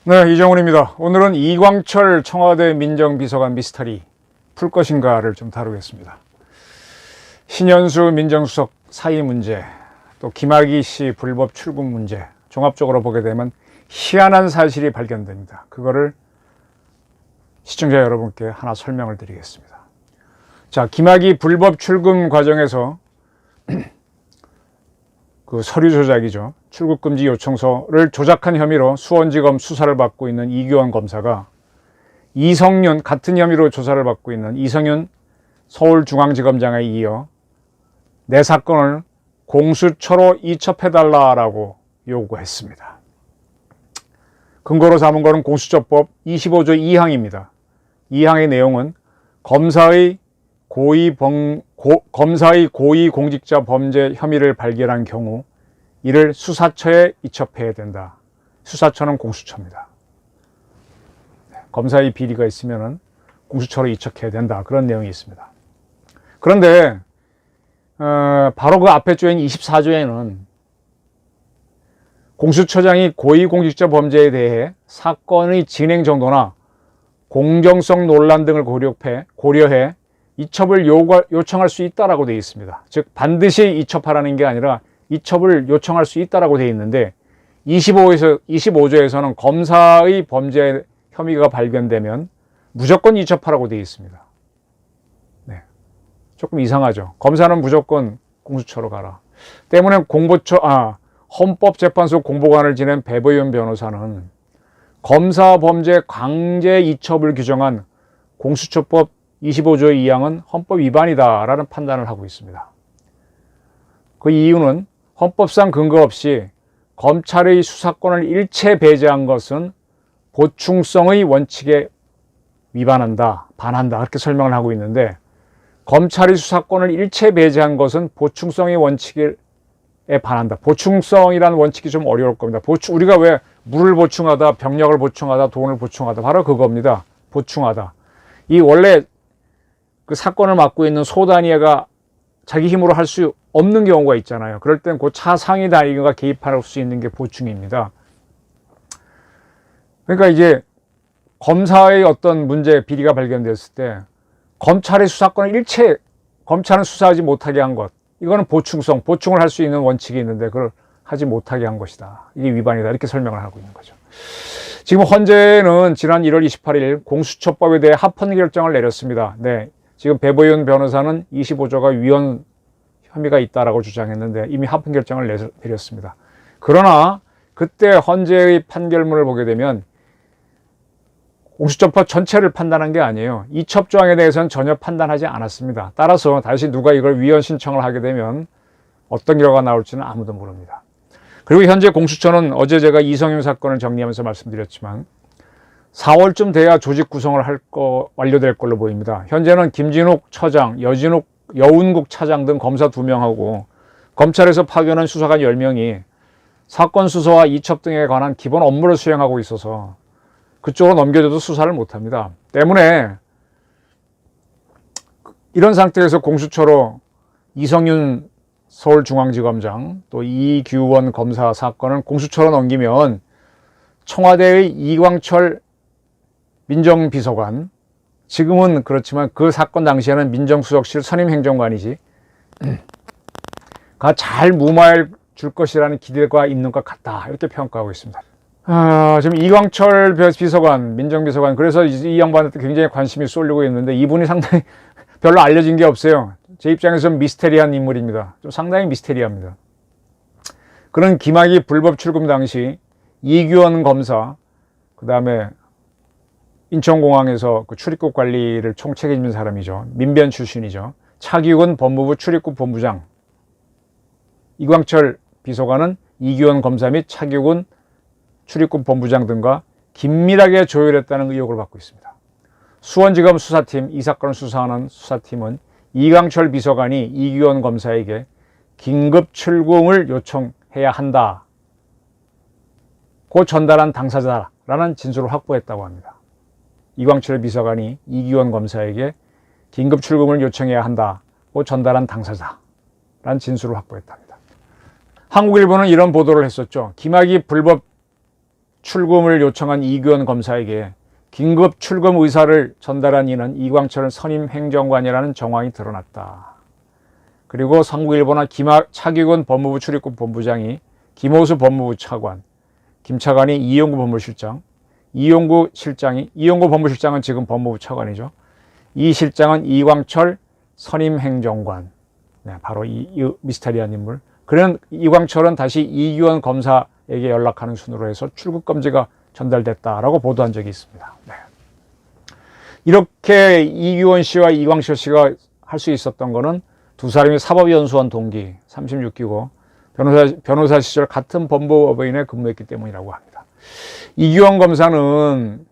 네, 이정훈입니다. 오늘은 이광철 청와대 민정비서관 미스터리 풀 것인가를 좀 다루겠습니다. 신현수 민정수석 사의 문제, 또 김학의 씨 불법 출국 문제, 종합적으로 보게 되면 희한한 사실이 발견됩니다. 그거를 시청자 여러분께 하나 설명을 드리겠습니다. 자, 김학의 불법 출금 과정에서 그 서류 조작이죠. 출국금지 요청서를 조작한 혐의로 수원지검 수사를 받고 있는 이규원 검사가 이성윤, 같은 혐의로 조사를 받고 있는 이성윤 서울중앙지검장에 이어 내 사건을 공수처로 이첩해달라고 요구했습니다. 근거로 삼은 것은 공수처법 25조 2항입니다. 2항의 내용은 검사의 고의 공직자 범죄 혐의를 발견한 경우 이를 수사처에 이첩해야 된다. 수사처는 공수처입니다. 검사의 비리가 있으면 공수처로 이첩해야 된다. 그런 내용이 있습니다. 그런데 바로 그 앞에 조인 24조에는 공수처장이 고위공직자 범죄에 대해 사건의 진행 정도나 공정성 논란 등을 고려해 이첩을 요청할 수 있다라고 되어 있습니다. 즉 반드시 이첩하라는 게 아니라 이첩을 요청할 수 있다라고 되어 있는데 25조에서는 검사의 범죄 혐의가 발견되면 무조건 이첩하라고 되어 있습니다. 네, 조금 이상하죠. 검사는 무조건 공수처로 가라. 때문에 헌법재판소 공보관을 지낸 배보윤 변호사는 검사 범죄 강제 이첩을 규정한 공수처법 25조 2항은 헌법 위반이다라는 판단을 하고 있습니다. 그 이유는 헌법상 근거 없이 검찰의 수사권을 일체 배제한 것은 보충성의 원칙에 반한다 그렇게 설명을 하고 있는데, 검찰의 수사권을 일체 배제한 것은 보충성의 원칙에 반한다. 보충성이라는 원칙이 좀 어려울 겁니다. 우리가 왜 물을 보충하다, 병력을 보충하다, 돈을 보충하다, 바로 그겁니다. 보충하다. 이 원래 그 사건을 맡고 있는 소단위가 자기 힘으로 할 수 없는 경우가 있잖아요. 그럴 땐 그 차상위 단위가 개입할 수 있는 게 보충입니다. 그러니까 이제 검사의 어떤 문제, 비리가 발견됐을 때 검찰의 수사권을 검찰은 수사하지 못하게 한 것, 이거는 보충을 할 수 있는 원칙이 있는데 그걸 하지 못하게 한 것이다. 이게 위반이다. 이렇게 설명을 하고 있는 거죠. 지금 헌재는 지난 1월 28일 공수처법에 대해 합헌 결정을 내렸습니다. 네, 지금 배보윤 변호사는 25조가 위헌 혐의가 있다라고 주장했는데 이미 합헌 결정을 내렸습니다. 그러나 그때 헌재의 판결문을 보게 되면 공수처법 전체를 판단한 게 아니에요. 이첩 조항에 대해서는 전혀 판단하지 않았습니다. 따라서 다시 누가 이걸 위헌 신청을 하게 되면 어떤 결과가 나올지는 아무도 모릅니다. 그리고 현재 공수처는 어제 제가 이성윤 사건을 정리하면서 말씀드렸지만 4월쯤 돼야 조직 구성을 완료될 걸로 보입니다. 현재는 김진욱 처장, 여운국 차장 등 검사 2명하고 검찰에서 파견한 수사관 10명이 사건 수사와 이첩 등에 관한 기본 업무를 수행하고 있어서 그쪽으로 넘겨줘도 수사를 못합니다. 때문에 이런 상태에서 공수처로 이성윤 서울중앙지검장 또 이규원 검사 사건을 공수처로 넘기면 청와대의 이광철 민정비서관, 지금은 그렇지만 그 사건 당시에는 민정수석실 선임행정관이지, 가 잘 무마해 줄 것이라는 기대가 있는 것 같다. 이렇게 평가하고 있습니다. 지금 이광철 비서관, 민정비서관, 그래서 이 양반한테 굉장히 관심이 쏠리고 있는데 이분이 상당히 별로 알려진 게 없어요. 제 입장에서는 미스테리한 인물입니다. 좀 상당히 미스테리합니다. 그런 김학의 불법 출금 당시 이규원 검사, 그 다음에 인천공항에서 그 출입국 관리를 총책임진 사람이죠. 민변 출신이죠. 차기훈 법무부 출입국 본부장, 이광철 비서관은 이규원 검사 및 차기훈 출입국 본부장 등과 긴밀하게 조율했다는 의혹을 받고 있습니다. 수원지검 수사팀, 이 사건을 수사하는 수사팀은 이광철 비서관이 이규원 검사에게 긴급 출궁을 요청해야 한다고 전달한 당사자라는 진술을 확보했다고 합니다. 이광철 비서관이 이규원 검사에게 긴급 출궁을 요청해야 한다고 전달한 당사자라는 진술을 확보했답니다. 한국일보는 이런 보도를 했었죠. 김학의 불법 출금을 요청한 이규원 검사에게 긴급 출금 의사를 전달한 이는 이광철 선임 행정관이라는 정황이 드러났다. 그리고 삼국일보나 차기근 법무부 출입국 본부장이 김호수 법무부 차관, 김 차관이 이용구 법무실장, 이용구 법무실장은 지금 법무부 차관이죠. 이 실장은 이광철 선임 행정관. 네, 바로 이 미스테리한 인물. 그런 이광철은 다시 이규원 검사에게 연락하는 순으로 해서 출국 금지가 전달됐다라고 보도한 적이 있습니다. 네. 이렇게 이규원 씨와 이광철 씨가 할 수 있었던 거는 두 사람이 사법연수원 동기 36기고 변호사 시절 같은 법무법인에 근무했기 때문이라고 합니다. 이규원 검사는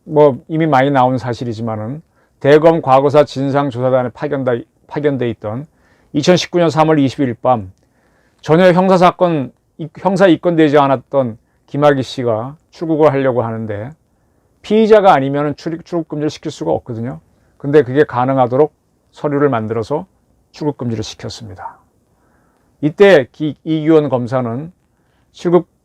뭐 이미 많이 나온 사실이지만은 대검 과거사 진상조사단에 파견돼 있던 2019년 3월 20일 밤 전혀 형사 입건되지 않았던 김학의 씨가 출국을 하려고 하는데 피의자가 아니면 출국 금지를 시킬 수가 없거든요. 근데 그게 가능하도록 서류를 만들어서 출국 금지를 시켰습니다. 이때 이규원 검사는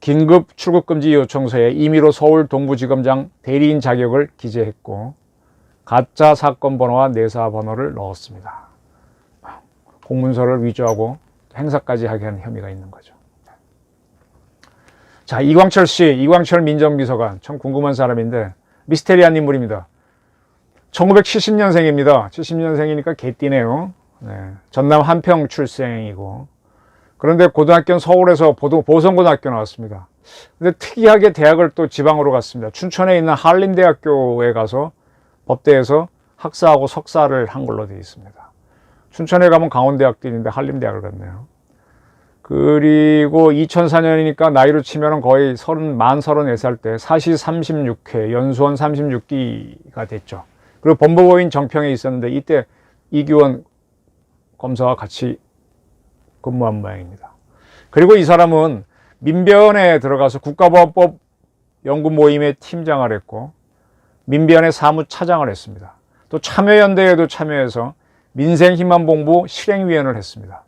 긴급 출국 금지 요청서에 임의로 서울 동부지검장 대리인 자격을 기재했고 가짜 사건 번호와 내사 번호를 넣었습니다. 공문서를 위조하고 행사까지 하게 한 혐의가 있는 거죠. 자, 이광철 민정비서관 참 궁금한 사람인데 미스테리한 인물입니다. 1970년생입니다. 70년생이니까 개띠네요. 네, 전남 한평 출생이고 그런데 고등학교는 서울에서 보성고등학교 나왔습니다. 근데 특이하게 대학을 또 지방으로 갔습니다. 춘천에 있는 한림대학교에 가서 법대에서 학사하고 석사를 한 걸로 되어 있습니다. 춘천에 가면 강원대학도 있는데 한림대학을 갔네요. 그리고 2004년이니까 나이로 치면 거의 만 34살 때 사시 36회 연수원 36기가 됐죠. 그리고 법무법인 정평에 있었는데 이때 이규원 검사와 같이 근무한 모양입니다. 그리고 이 사람은 민변에 들어가서 국가보안법 연구 모임의 팀장을 했고 민변의 사무차장을 했습니다. 또 참여연대에도 참여해서 민생희망본부 실행위원을 했습니다.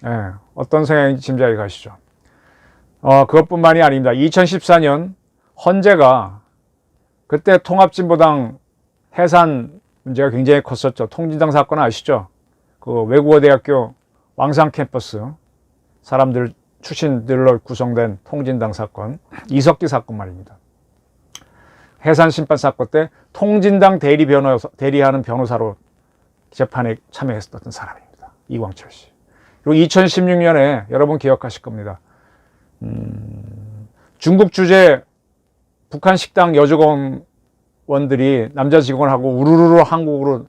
네, 어떤 성향인지 짐작이 가시죠. 그것뿐만이 아닙니다. 2014년 헌재가 그때 통합진보당 해산 문제가 굉장히 컸었죠. 통진당 사건 아시죠? 그 외국어대학교 왕상 캠퍼스 사람들 출신들로 구성된 통진당 사건, 이석기 사건 말입니다. 해산 심판 사건 때 통진당 대리하는 변호사로 재판에 참여했었던 사람입니다. 이광철 씨. 그리고 2016년에 여러분 기억하실 겁니다. 중국 주재 북한 식당 여직원들이 남자 직원하고 우르르 한국으로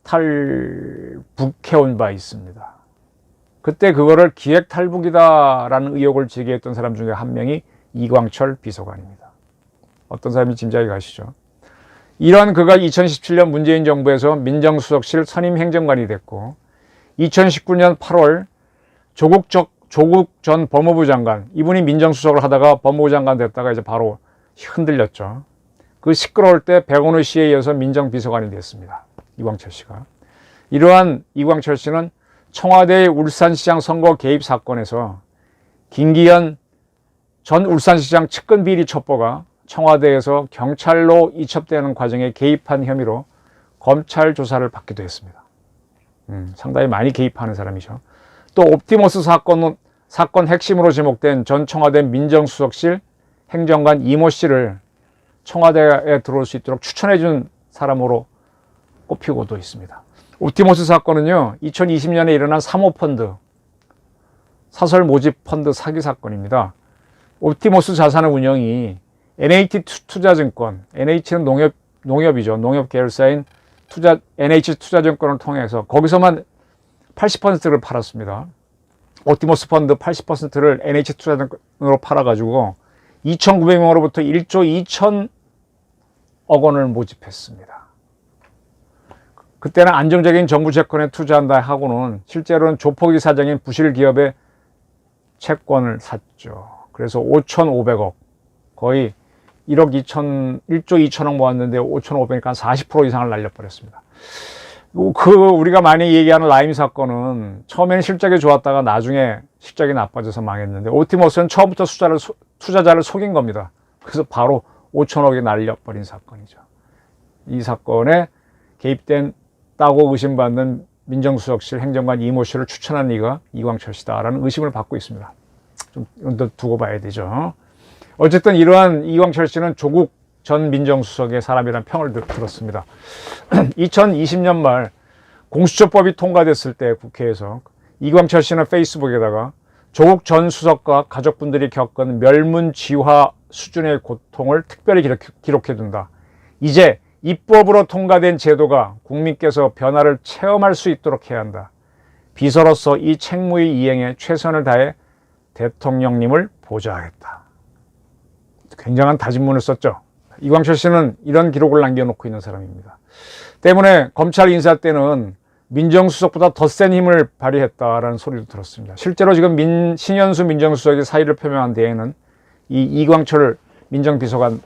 탈북해온 바 있습니다. 그때 그거를 기획 탈북이다라는 의혹을 제기했던 사람 중에 한 명이 이광철 비서관입니다. 어떤 사람이 짐작이 가시죠? 이러한 그가 2017년 문재인 정부에서 민정수석실 선임 행정관이 됐고 2019년 8월 조국 전 법무부 장관, 이분이 민정수석을 하다가 법무부 장관 됐다가 이제 바로 흔들렸죠. 그 시끄러울 때 백원우 씨에 이어서 민정비서관이 됐습니다. 이광철 씨가. 이러한 이광철 씨는 청와대의 울산시장 선거 개입 사건에서 김기현 전 울산시장 측근 비리 첩보가 청와대에서 경찰로 이첩되는 과정에 개입한 혐의로 검찰 조사를 받기도 했습니다. 상당히 많이 개입하는 사람이죠. 또 옵티머스 사건 핵심으로 지목된 전 청와대 민정수석실 행정관 이모 씨를 청와대에 들어올 수 있도록 추천해 준 사람으로 꼽히고도 있습니다. 옵티머스 사건은요, 2020년에 일어난 사모펀드, 사설 모집 펀드 사기 사건입니다. 옵티머스 자산의 운영이 NH투자증권, NH는 농협이죠. 농협 계열사인 NH투자증권을 통해서 거기서만 80%를 팔았습니다. 옵티머스 펀드 80%를 NH투자증권으로 팔아가지고 2,900명으로부터 1조 2천억 원을 모집했습니다. 그때는 안정적인 정부 채권에 투자한다 하고는 실제로는 조폭이 사장인 부실 기업의 채권을 샀죠. 그래서 5,500억, 거의 1조 2천억 모았는데 5,500이니까 한 40% 이상을 날려버렸습니다. 우리가 많이 얘기하는 라임 사건은 처음에는 실적이 좋았다가 나중에 실적이 나빠져서 망했는데 옵티머스는 처음부터 투자자를 속인 겁니다. 그래서 바로 5천억이 날려버린 사건이죠. 이 사건에 개입됐다고 의심받는 민정수석실 행정관 이모 씨를 추천한 이가 이광철 씨다라는 의심을 받고 있습니다. 좀 더 두고 봐야 되죠. 어쨌든 이러한 이광철 씨는 조국 전 민정수석의 사람이라는 평을 들었습니다. 2020년 말 공수처법이 통과됐을 때 국회에서 이광철 씨는 페이스북에다가 조국 전 수석과 가족분들이 겪은 멸문지화 수준의 고통을 특별히 기록해둔다. 이제 입법으로 통과된 제도가 국민께서 변화를 체험할 수 있도록 해야 한다. 비서로서 이 책무의 이행에 최선을 다해 대통령님을 보좌하겠다. 굉장한 다짐문을 썼죠. 이광철 씨는 이런 기록을 남겨놓고 있는 사람입니다. 때문에 검찰 인사 때는 민정수석보다 더 센 힘을 발휘했다라는 소리도 들었습니다. 실제로 지금 신현수 민정수석이 사의를 표명한 데에는 이 이광철 민정비서관이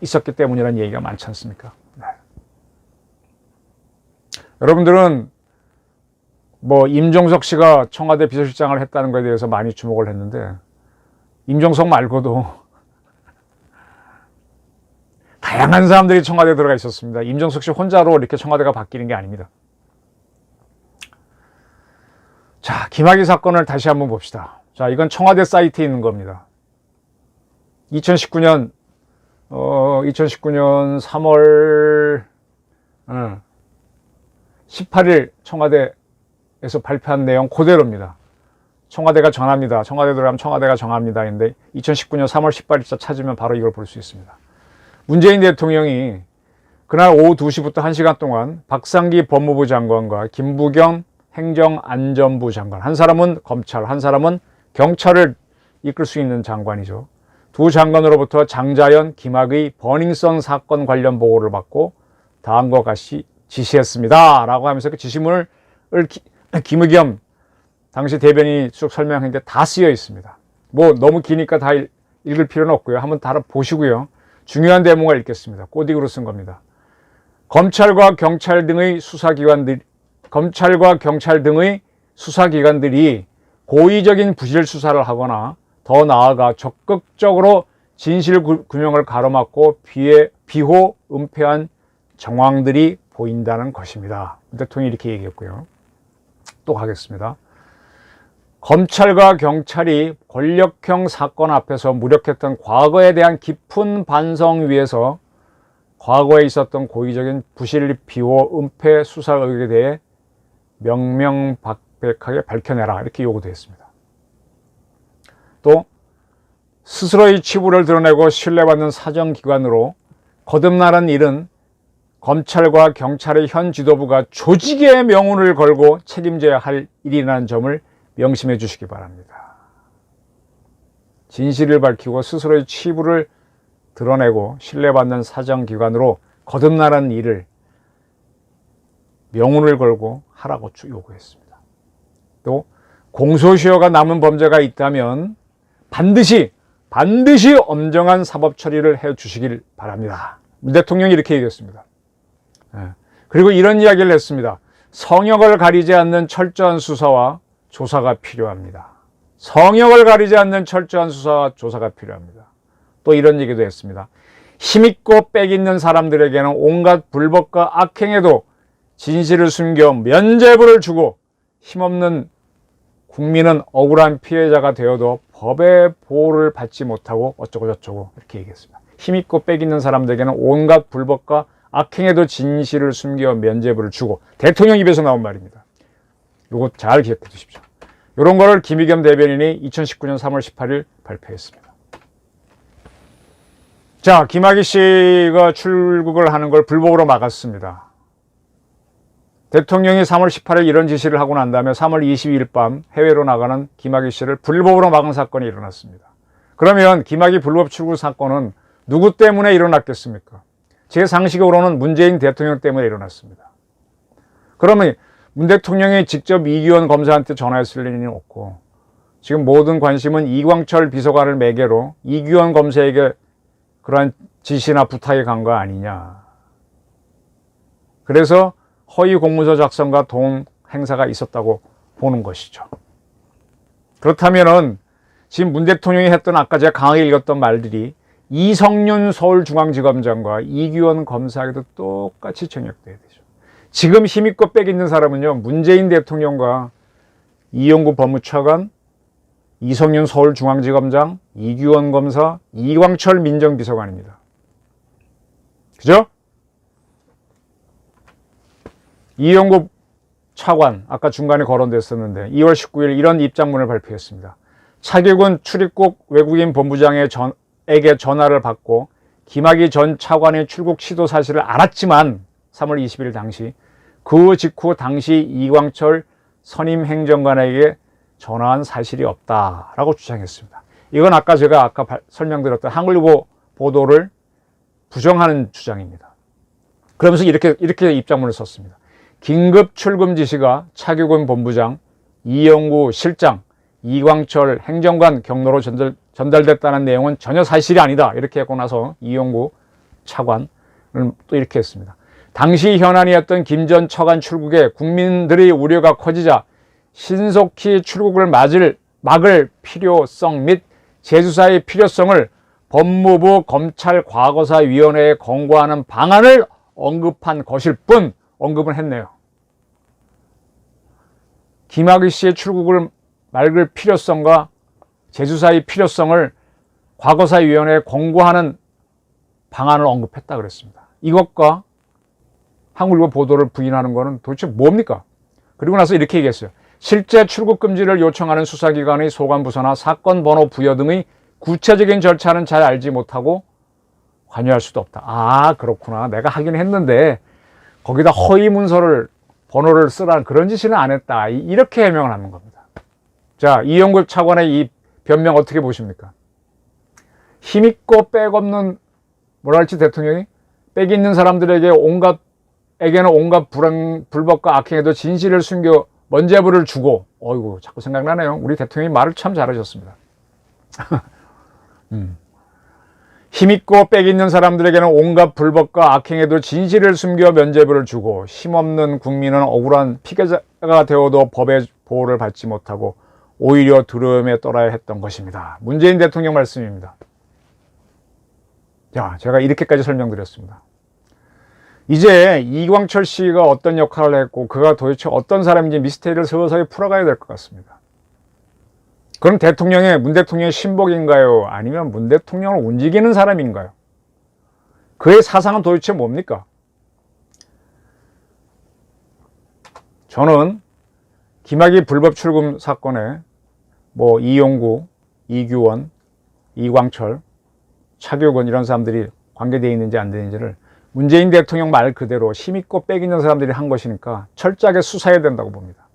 있었기 때문이라는 얘기가 많지 않습니까? 네. 여러분들은 뭐 임종석 씨가 청와대 비서실장을 했다는 것에 대해서 많이 주목을 했는데 임종석 말고도 다양한 사람들이 청와대에 들어가 있었습니다. 임종석 씨 혼자로 이렇게 청와대가 바뀌는 게 아닙니다. 자, 김학의 사건을 다시 한번 봅시다. 자, 이건 청와대 사이트에 있는 겁니다. 2019년 3월 18일 청와대에서 발표한 내용 그대로입니다. 청와대가 정합니다. 청와대 들어가면 청와대가 정합니다. 인데 2019년 3월 18일자 찾으면 바로 이걸 볼 수 있습니다. 문재인 대통령이 그날 오후 2시부터 1시간 동안 박상기 법무부 장관과 김부겸 행정안전부 장관, 한 사람은 검찰, 한 사람은 경찰을 이끌 수 있는 장관이죠. 두 장관으로부터 장자연, 김학의 버닝썬 사건 관련 보고를 받고 다음과 같이 지시했습니다. 라고 하면서 그 지시문을 김의겸 당시 대변인이 쭉 설명했는데 다 쓰여 있습니다. 뭐 너무 기니까 다 읽을 필요는 없고요. 한번 다 보시고요. 중요한 대목을 읽겠습니다. 꼬딕으로 쓴 겁니다. 검찰과 경찰 등의 수사기관들이 고의적인 부실 수사를 하거나 더 나아가 적극적으로 진실규명을 가로막고 비호 은폐한 정황들이 보인다는 것입니다. 대통령이 이렇게 얘기했고요. 또 가겠습니다. 검찰과 경찰이 권력형 사건 앞에서 무력했던 과거에 대한 깊은 반성 위에서 과거에 있었던 고의적인 부실, 비호, 은폐 수사 의혹에 대해 명명백백하게 밝혀내라 이렇게 요구도 했습니다. 또 스스로의 치부를 드러내고 신뢰받는 사정기관으로 거듭나는 일은 검찰과 경찰의 현 지도부가 조직의 명운을 걸고 책임져야 할 일이라는 점을 명심해 주시기 바랍니다. 진실을 밝히고 스스로의 치부를 드러내고 신뢰받는 사정기관으로 거듭나는 일을 명운을 걸고 하라고 요구했습니다. 또 공소시효가 남은 범죄가 있다면 반드시 엄정한 사법 처리를 해 주시길 바랍니다. 대통령이 이렇게 얘기했습니다. 그리고 이런 이야기를 했습니다. 성역을 가리지 않는 철저한 수사와 조사가 필요합니다. 성역을 가리지 않는 철저한 수사와 조사가 필요합니다. 또 이런 얘기도 했습니다. 힘있고 빽있는 사람들에게는 온갖 불법과 악행에도 진실을 숨겨 면죄부를 주고 힘없는 국민은 억울한 피해자가 되어도 법의 보호를 받지 못하고 어쩌고저쩌고 이렇게 얘기했습니다. 힘있고 빽있는 사람들에게는 온갖 불법과 악행에도 진실을 숨겨 면죄부를 주고 대통령 입에서 나온 말입니다. 이거 잘 기억해 두십시오. 이런 거를 김의겸 대변인이 2019년 3월 18일 발표했습니다. 자, 김학의 씨가 출국을 하는 걸 불법으로 막았습니다. 대통령이 3월 18일 이런 지시를 하고 난 다음에 3월 22일 밤 해외로 나가는 김학의 씨를 불법으로 막은 사건이 일어났습니다. 그러면 김학의 불법 출국 사건은 누구 때문에 일어났겠습니까? 제 상식으로는 문재인 대통령 때문에 일어났습니다. 그러면 문 대통령이 직접 이규원 검사한테 전화했을 일은 없고 지금 모든 관심은 이광철 비서관을 매개로 이규원 검사에게 그러한 지시나 부탁이 간 거 아니냐. 그래서 허위 공문서 작성과 동 행사가 있었다고 보는 것이죠. 그렇다면은 지금 문 대통령이 했던 아까 제가 강하게 읽었던 말들이 이성윤 서울중앙지검장과 이규원 검사에게도 똑같이 적용돼야 되죠. 지금 힘있고 빽 있는 사람은요, 문재인 대통령과 이용구 법무차관, 이성윤 서울중앙지검장, 이규원 검사, 이광철 민정비서관입니다. 그죠? 이용구 차관, 아까 중간에 거론됐었는데 2월 19일 이런 입장문을 발표했습니다. 차기군 출입국 외국인 본부장에게 전화를 받고 김학의 전 차관의 출국 시도 사실을 알았지만 3월 20일 당시 그 직후 당시 이광철 선임 행정관에게 전화한 사실이 없다라고 주장했습니다. 이건 아까 제가 설명드렸던 한국일보 보도를 부정하는 주장입니다. 그러면서 이렇게 입장문을 썼습니다. 긴급 출금 지시가 차기군 본부장, 이영구 실장, 이광철 행정관 경로로 전달됐다는 내용은 전혀 사실이 아니다. 이렇게 하고 나서 이영구 차관은 또 이렇게 했습니다. 당시 현안이었던 김 전 차관 출국에 국민들의 우려가 커지자 신속히 출국을 막을 필요성 및 재수사의 필요성을 법무부 검찰과거사위원회에 권고하는 방안을 언급한 것일 뿐, 언급은 했네요. 김학의 씨의 출국을 막을 필요성과 재수사의 필요성을 과거사위원회에 권고하는 방안을 언급했다 그랬습니다. 이것과 한국일보 보도를 부인하는 것은 도대체 뭡니까? 그리고 나서 이렇게 얘기했어요. 실제 출국 금지를 요청하는 수사기관의 소관부서나 사건 번호 부여 등의 구체적인 절차는 잘 알지 못하고 관여할 수도 없다. 아, 그렇구나. 내가 하긴 했는데 거기다 허위 문서를 번호를 쓰라는 그런 지시는 안 했다. 이렇게 해명을 하는 겁니다. 자, 이용구 차관의 이 변명 어떻게 보십니까? 힘있고 빽없는 뭐라 할지 대통령이 빽 있는 사람들에게는 온갖 불법과 악행에도 진실을 숨겨 면죄부를 주고, 어이구, 자꾸 생각나네요. 우리 대통령이 말을 참 잘하셨습니다. 힘있고 빽 있는 사람들에게는 온갖 불법과 악행에도 진실을 숨겨 면죄부를 주고 힘없는 국민은 억울한 피해자가 되어도 법의 보호를 받지 못하고 오히려 두려움에 떨어야 했던 것입니다. 문재인 대통령 말씀입니다. 자, 제가 이렇게까지 설명드렸습니다. 이제 이광철 씨가 어떤 역할을 했고 그가 도대체 어떤 사람인지 미스테리를 서서히 풀어가야 될 것 같습니다. 그럼 문 대통령의 신복인가요? 아니면 문 대통령을 움직이는 사람인가요? 그의 사상은 도대체 뭡니까? 저는 김학의 불법 출금 사건에 이용구, 이규원, 이광철, 차교근 이런 사람들이 관계되어 있는지 안 되는지를 문재인 대통령 말 그대로 힘있고 빽 있는 사람들이 한 것이니까 철저하게 수사해야 된다고 봅니다.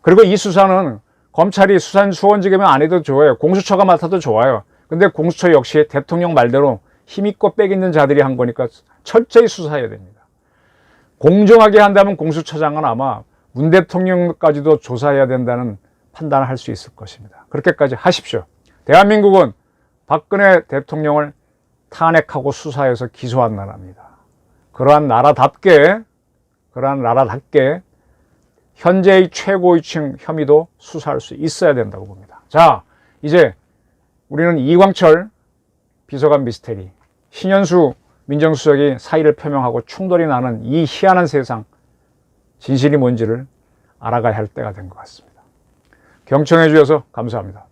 그리고 이 수사는 검찰이 수원지검이 안 해도 좋아요. 공수처가 맡아도 좋아요. 근데 공수처 역시 대통령 말대로 힘있고 빽 있는 자들이 한 거니까 철저히 수사해야 됩니다. 공정하게 한다면 공수처장은 아마 문 대통령까지도 조사해야 된다는 판단을 할 수 있을 것입니다. 그렇게까지 하십시오. 대한민국은 박근혜 대통령을 탄핵하고 수사해서 기소한 나라입니다. 그러한 나라답게 현재의 최고위층 혐의도 수사할 수 있어야 된다고 봅니다. 자, 이제 우리는 이광철 비서관 미스테리, 신현수 민정수석이 사의를 표명하고 충돌이 나는 이 희한한 세상, 진실이 뭔지를 알아가야 할 때가 된 것 같습니다. 경청해 주셔서 감사합니다.